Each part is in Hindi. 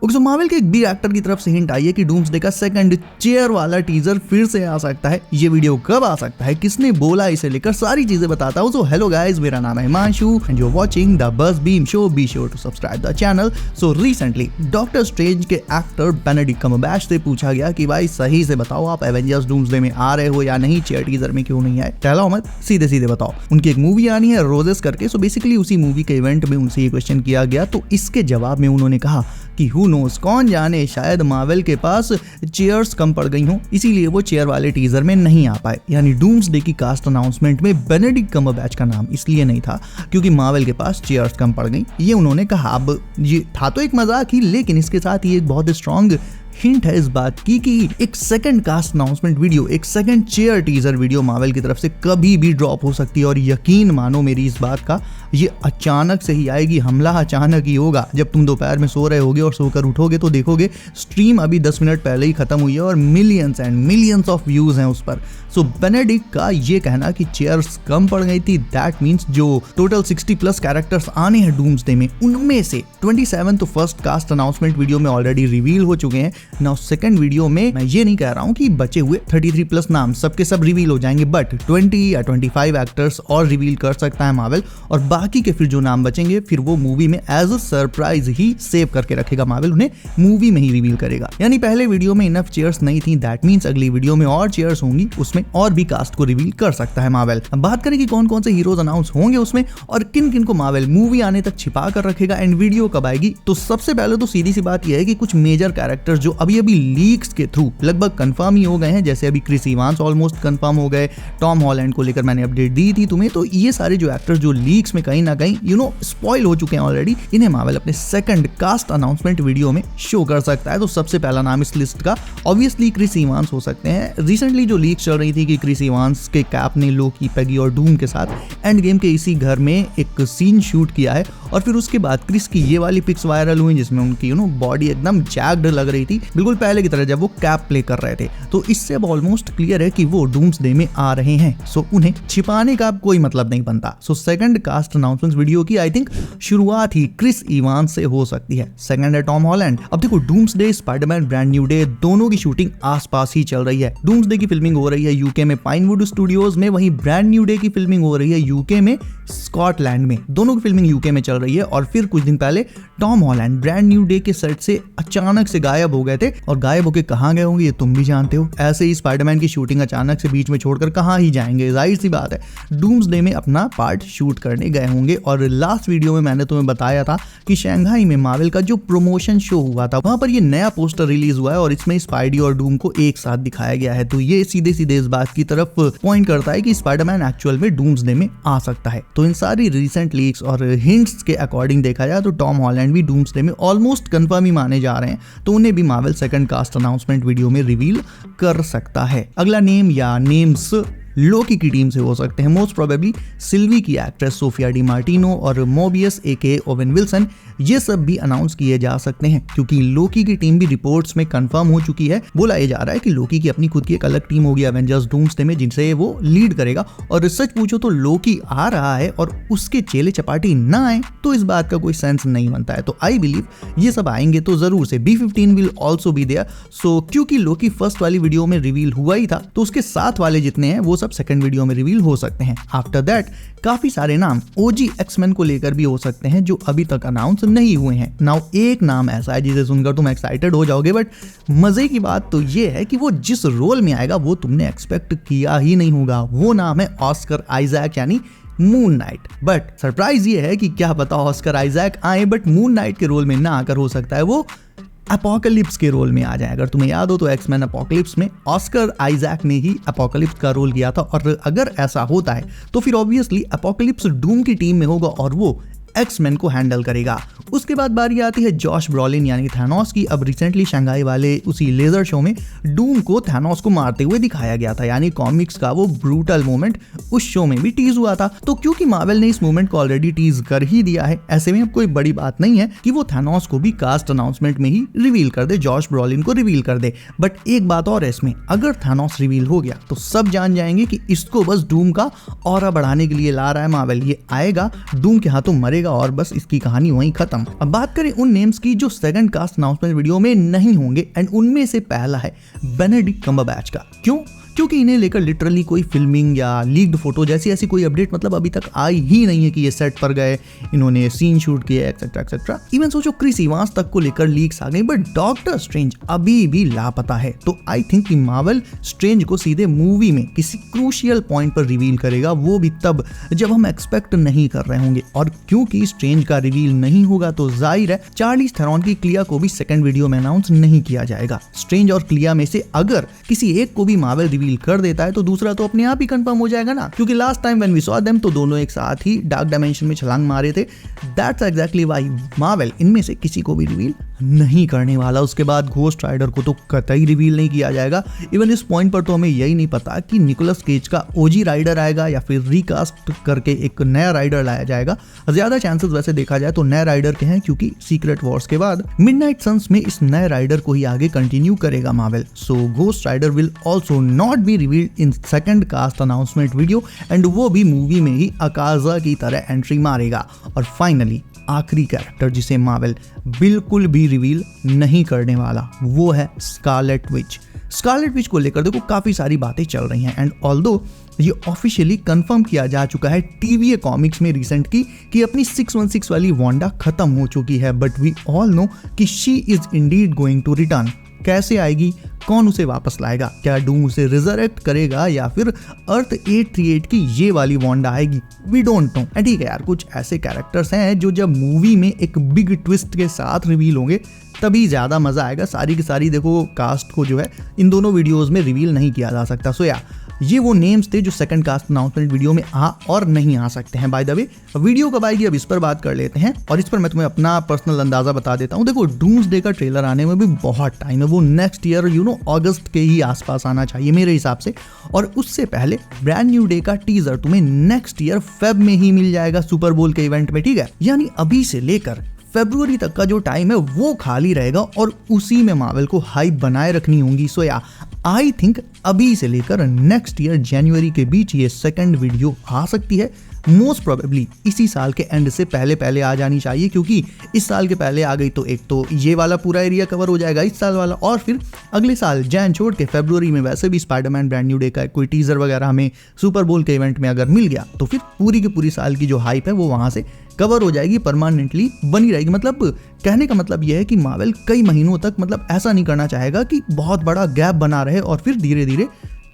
ओके, सो मार्वल के एक बिग एक्टर की तरफ से हिंट आई है कि डूम्सडे का सेकंड चेयर वाला टीजर फिर से आ सकता है। ये वीडियो कब आ सकता है, किसने बोला, इसे लेकर सारी चीजें बताता हूँ। सो हेलो गाइस, मेरा नाम है Himanshu and you are watching the bus beam show. Be sure to subscribe the channel. So recently Doctor Strange के एक्टर बेनेडिक्ट कम्बरबैच से पूछा गया कि भाई सही से बताओ, आप एवेंजर्स डूम्सडे में आ रहे हो या नहीं, चेयर टीजर में क्यों नहीं आए, टहलाओ मत, सीधे सीधे बताओ। उनकी एक मूवी आनी है रोजेस करके। सो बेसिकली उसी मूवी के इवेंट में उनसे ये क्वेश्चन किया गया, तो इसके जवाब में उन्होंने कहा कि हु नोस, कौन जाने, शायद मार्वल के पास चेयर्स कम पड़ गई हों, इसीलिए वो चेयर वाले टीजर में नहीं आ पाए। यानी डूम्सडे की कास्ट अनाउंसमेंट में बेनेडिक्ट कम्बरबैच का नाम इसलिए नहीं था क्योंकि मार्वल के पास चेयर्स कम पड़ गई, ये उन्होंने कहा। अब ये था तो एक मजाक ही, लेकिन इसके साथ ये एक बहुत स्ट्रॉन्ग हिंट है इस बात की कि एक सेकंड कास्ट अनाउंसमेंट वीडियो, एक second chair teaser video Marvel की तरफ से कभी भी ड्रॉप हो सकती है। और यकीन मानो मेरी इस बात का, ये अचानक से ही आएगी, हमला अचानक ही होगा। जब तुम दोपहर में सो रहे होगे और सोकर उठोगे तो देखोगे स्ट्रीम अभी 10 मिनट पहले ही खत्म हुई है और millions and millions of views हैं उस पर। सो बेनेडिक्ट का ये कहना कि चेयर्स कम पड़ गई थी, दैट मीन्स जो टोटल 60+ कैरेक्टर्स आने हैं डूम्सडे में, उनमें से 27 तो फर्स्ट कास्ट अनाउंसमेंट वीडियो में ऑलरेडी रिवील हो चुके हैं। नाउ सेकंड वीडियो में मैं ये नहीं कह रहा हूं कि बचे हुए 33+ नाम सबके सब रिवील हो जाएंगे, बट 20 या 25 एक्टर्स और रिवील कर सकता है मार्वल, और बाकी के फिर जो नाम बचेंगे फिर वो मूवी में एज अ सरप्राइज ही सेव करके रखेगा मार्वल, उन्हें मूवी में ही रिवील करेगा। यानी पहले वीडियो में इनफ चेयर्स नहीं थी, दैट मीन्स अगली वीडियो में और चेयर्स होंगी, उसमें और भी कास्ट को रिवील कर सकता है मार्वल। अब बात करें कि कौन कौन से हीरोज अनाउंस होंगे उसमें और किन किन को मार्वल मूवी आने तक छिपा कर रखेगा एंड वीडियो कब आएगी, तो सबसे पहले तो सीधी सी बात यह है कि कुछ मेजर कैरेक्टर्स जो अभी लीक्स के थ्रू लगभग कंफर्म ही हो गए हैं, जैसे अभी क्रिस इवांस ऑलमोस्ट कंफर्म हो गए, टॉम हॉलैंड को लेकर मैंने अपडेट दी थी तुम्हें, तो ये सारे जो एक्टर्स जो लीक्स में कहीं ना कहीं स्पॉइल हो चुके हैं ऑलरेडी, इन्हें मार्वल अपने सेकंड कास्ट अनाउंसमेंट वीडियो में शो कर सकता है। तो सबसे पहला नाम इस लिस्ट का ऑब्वियसली क्रिस इवांस हो सकते हैं। रिसेंटली जो लीक्स चल रही थी कि क्रिस इवांस के कैप ने लोकी, पेगी और डूम के साथ एंड गेम के इसी घर में एक सीन शूट किया है, और फिर उसके बाद क्रिस की ये वाली पिक्स वायरल हुई जिसमें उनकी बॉडी एकदम जैक्ड लग रही थी, बिल्कुल पहले की तरह जब वो कैप प्ले कर रहे थे। तो इससे अब ऑलमोस्ट क्लियर है कि वो डूम्सडे में आ रहे हैं। सो उन्हें छिपाने का अब कोई मतलब नहीं बनता। So second cast announcement video की आई थिंक शुरुआत ही क्रिस इवांस से हो सकती है। सेकंड है टॉम हॉलैंड। अब देखो, doomsday, Spiderman brand new day, दोनों की शूटिंग आसपास ही चल रही है। डूम्सडे की फिल्मिंग हो रही है यूके में पाइनवुड स्टूडियोज में, वहीं ब्रांड न्यू डे की फिल्मिंग हो रही है यूके में स्कॉटलैंड में। दोनों की फिल्मिंग यूके में चल रही है। और फिर कुछ दिन पहले Tom Holland brand new day के सेट से अचानक से गायब हो गए थे, और गायब होके कहां गए होंगे ये तुम भी जानते हो। ऐसे ही स्पाइडरमैन की शूटिंग अचानक से बीच में छोड़कर कहां ही जाएंगे, जाहिर सी बात है डूम्सडे में अपना पार्ट शूट करने गए होंगे। और लास्ट वीडियो में मैंने तुम्हें बताया था कि शंघाई में मार्वल का जो प्रमोशन शो हुआ था, वहां पर ये नया पोस्टर रिलीज हुआ है और इसमें स्पाइडी और डूम को एक साथ दिखाया गया है। तो ये सीधे सीधे इस बात की तरफ पॉइंट करता है कि स्पाइडरमैन एक्चुअल में डूम्सडे में आ सकता है। तो इन सारी रिसेंट लीक्स और हिंट्स के अकॉर्डिंग देखा जाए तो टॉम हॉलैंड भी डूम्सडे में ऑलमोस्ट कंफर्म ही माने जा रहे हैं, तो उन्हें भी Marvel second cast announcement video में रिवील कर सकता है। अगला नेम या नेम्स लोकी की टीम से हो सकते हैं। मोस्ट प्रोबेबली सिल्वी की एक्ट्रेस सोफिया डी मार्टिनो और मोबियस एके ओवेन विल्सन, ये सब भी अनाउंस किए जा सकते हैं क्योंकि लोकी की टीम भी रिपोर्ट्स में कंफर्म हो चुकी है। बोला ये जा रहा है कि लोकी की अपनी खुद की एक अलग टीम होगी एवेंजर्स डूम्सडे में, जिनसे वो लीड करेगा। और सच पूछो तो लोकी आ रहा है और उसके चेले चपाटी ना आए तो इस बात का कोई सेंस नहीं बनता है। तो आई बिलीव ये सब आएंगे तो जरूर से। B-15 will also be there. So क्योंकि लोकी फर्स्ट वाली वीडियो में रिवील हुआ ही था, तो उसके साथ वाले जितने हैं वो सब सेकंड वीडियो में रिवील हो सकते हैं। आफ्टर दैट काफी सारे नाम ओजी एक्समैन को लेकर भी हो सकते हैं जो अभी तक अनाउंस नहीं हुए हैं। नाउ एक नाम ऐसा है जिसे सुनकर तुम एक्साइटेड हो जाओगे, बट मजे की बात तो ये है कि वो जिस रोल में आएगा वो तुमने एक्सपेक्ट किया ही नहीं होगा। वो नाम है ऑस्कर आइजैक यानी मून नाइट। बट सरप्राइज ये है कि क्या पता ऑस्कर आइजैक आए बट मून नाइट के रोल में ना आकर हो सकता है वो अपोकलिप्स के रोल में आ जाए। अगर तुम्हें याद हो तो एक्समैन अपोकलिप्स में ऑस्कर आइजैक ने ही अपोकलिप्स का रोल किया था, और अगर ऐसा होता है तो फिर ऑब्वियसली अपोकलिप्स डूम की टीम में होगा और वो एक्समैन को हैंडल करेगा। उसके बाद बारी आती है जॉश ब्रॉलिन यानी थैनोस की। अब रिसेंटली शंघाई वाले उसी लेजर शो में डूम को थैनोस को मारते हुए दिखाया गया था, यानी कॉमिक्स का वो ब्रूटल मोमेंट उस शो में भी टीज हुआ था। तो क्योंकि मार्वल ने इस मोमेंट को ऑलरेडी टीज कर ही दिया है, ऐसे में अब कोई बड़ी बात नहीं है कि वो थैनोस को भी कास्ट अनाउंसमेंट में ही रिवील कर दे, जॉश ब्रॉलिन को रिवील कर दे। बट एक बात और है इसमें, अगर थैनोस रिवील हो गया तो सब जान जाएंगे कि इसको बस डूम का ऑरा बढ़ाने के लिए ला रहा है मार्वल। ये आएगा, डूम के हाथों मरेगा जाएगा और बस इसकी कहानी वहीं खत्म। अब बात करें उन नेम्स की जो सेकंड कास्ट अनाउंसमेंट वीडियो में नहीं होंगे, एंड उनमें से पहला है बेनेडिक्ट कम्बरबैच का। क्यों? क्योंकि इन्हें लेकर लिटरली कोई फिल्मिंग या लीक्ड फोटो जैसी ऐसी कोई अपडेट मतलब अभी तक आई ही नहीं है कि ये सेट पर गए, इन्होंने सीन शूट किया, एक्सेट्रा एक्सेट्रा। इवन सोचो क्रिस इवांस तक को लेकर लीक्स आ गई, बट डॉक्टर स्ट्रेंज अभी भी लापता है। तो आई थिंक कि मार्वल स्ट्रेंज को सीधे मूवी में किसी क्रूशियल पॉइंट पर रिवील करेगा, वो भी तब जब हम एक्सपेक्ट नहीं कर रहे होंगे। और क्योंकि स्ट्रेंज का रिवील नहीं होगा तो जाहिर है चार्लीज थेरॉन की क्लिया को भी सेकंड वीडियो में अनाउंस नहीं किया जाएगा। स्ट्रेंज और क्लिया में से अगर किसी एक को भी मार्वल रिवील कर देता है तो दूसरा तो अपने आप ही कंफर्म हो जाएगा ना, क्योंकि last time when we saw them तो दोनों एक साथ ही डार्क डायमेंशन में छलांग मारे थे। दैट्स एग्जैक्टली व्हाई मार्वल इनमें से किसी को भी रिवील नहीं करने वाला। उसके बाद घोस्ट राइडर को तो कतई रिवील नहीं किया जाएगा। इवन इस पॉइंट पर तो हमें यही नहीं पता कि निकोलस केज का ओजी राइडर आएगा या फिर रिकास्ट करके एक नया राइडर लाया जाएगा। ज्यादा चांसेस वैसे देखा जाए तो नए राइडर के हैं, क्योंकि सीक्रेट वॉर्स के बाद मिडनाइट सन्स में इस नए राइडर को ही आगे कंटिन्यू करेगा Marvel. So Ghost Rider will also not be revealed in second cast announcement video, and वो भी मूवी में ही अकाजा की तरह एंट्री मारेगा। और फाइनली आखिरी कैरेक्टर जिसे मार्वल बिल्कुल भी रिवील नहीं करने वाला, वो है स्कारलेट विच। स्कारलेट विच को लेकर देखो काफी सारी बातें चल रही हैं, एंड ऑल्दो ये ऑफिशियली कंफर्म किया जा चुका है टीवीए कॉमिक्स में रिसेंट की कि अपनी 616 वाली वांडा खत्म हो चुकी है, बट वी ऑल नो कि she is indeed going to return. कैसे आएगी, कौन उसे वापस लाएगा, क्या डूम उसे रिजरेक्ट करेगा या फिर अर्थ 838 की ये वाली वांडा आएगी, वी डोंट नो। ठीक है यार, कुछ ऐसे कैरेक्टर्स हैं जो जब मूवी में एक बिग ट्विस्ट के साथ रिवील होंगे तभी ज्यादा मजा आएगा। सारी की सारी देखो कास्ट को जो है इन दोनों वीडियोस में रिवील नहीं किया जा सकता। सो या ये वो नेम्स थे जो सेकंड कास्ट अनाउंसमेंट वीडियो में आ और नहीं आ सकते हैं। बाय द वे वीडियो कब आएगी अब इस पर बात कर लेते हैं, और इस पर मैं तुम्हें अपना पर्सनल अंदाजा बता देता हूँ। देखो डूम्सडे का ट्रेलर आने में भी बहुत टाइम है, वो नेक्स्ट ईयर अगस्त के ही आसपास आना चाहिए मेरे हिसाब से। और उससे पहले ब्रांड न्यू डे का टीजर तुम्हें नेक्स्ट ईयर फेब में ही मिल जाएगा सुपर बोल के इवेंट में, ठीक है। यानी अभी से लेकर फरवरी तक का जो टाइम है वो खाली रहेगा और उसी में मार्वल को हाइप बनाए रखनी होगी। सो या आई थिंक अभी से लेकर नेक्स्ट ईयर जनवरी के बीच ये सेकंड वीडियो आ सकती है। मोस्ट प्रोबेबली इसी साल के एंड से पहले आ जानी चाहिए, क्योंकि इस साल के पहले आ गई तो एक तो ये वाला पूरा एरिया कवर हो जाएगा इस साल वाला, और फिर अगले साल जैन छोड़ के फरवरी में वैसे भी स्पाइडरमैन ब्रांड न्यू डे का कोई टीजर वगैरह हमें सुपर बोल के इवेंट में अगर मिल गया तो फिर पूरी की पूरी साल की जो हाइप है वो वहां से कवर हो जाएगी, परमानेंटली बनी रहेगी। मतलब कहने का मतलब यह है कि मार्वल कई महीनों तक मतलब ऐसा नहीं करना चाहेगा कि बहुत बड़ा गैप बना रहे और फिर धीरे धीरे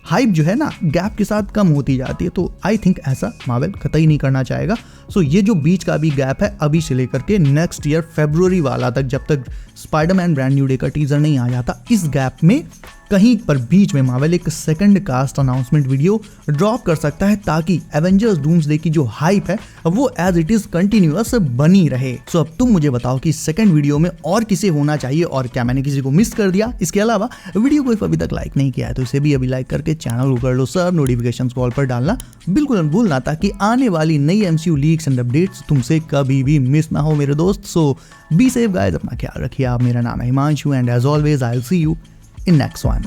हाइप जो है ना गैप के साथ कम होती जाती है। तो आई थिंक ऐसा मार्वल कतई नहीं करना चाहेगा। सो ये जो बीच का भी गैप है अभी से लेकर के नेक्स्ट ईयर फरवरी वाला तक, जब तक स्पाइडरमैन ब्रांड न्यू डे का टीजर नहीं आ जाता, इस गैप में कहीं पर बीच में मार्वल एक second cast announcement video drop कर सकता है, ताकि एवेंजर्स डूम्सडे की जो हाइप है वो एज इट इज कंटिन्यूअस बनी रहे। सो अब तुम मुझे बताओ कि सेकंड वीडियो में और किसे होना चाहिए और क्या मैंने किसी को मिस कर दिया। इसके अलावा वीडियो को अभी तक लाइक नहीं किया है तो इसे भी अभी लाइक करके चैनल को कर लो सब, नोटिफिकेशन कॉल पर डालना बिल्कुल मत भूलना, ताकि आने वाली नई MCU लीक्स एंड अपडेट्स तुमसे कभी भी मिस ना हो मेरे दोस्त। सो बी सेफ गाइस, अपना ख्याल रखिए। आप, मेरा नाम है Himanshu and as always I will see you in next one.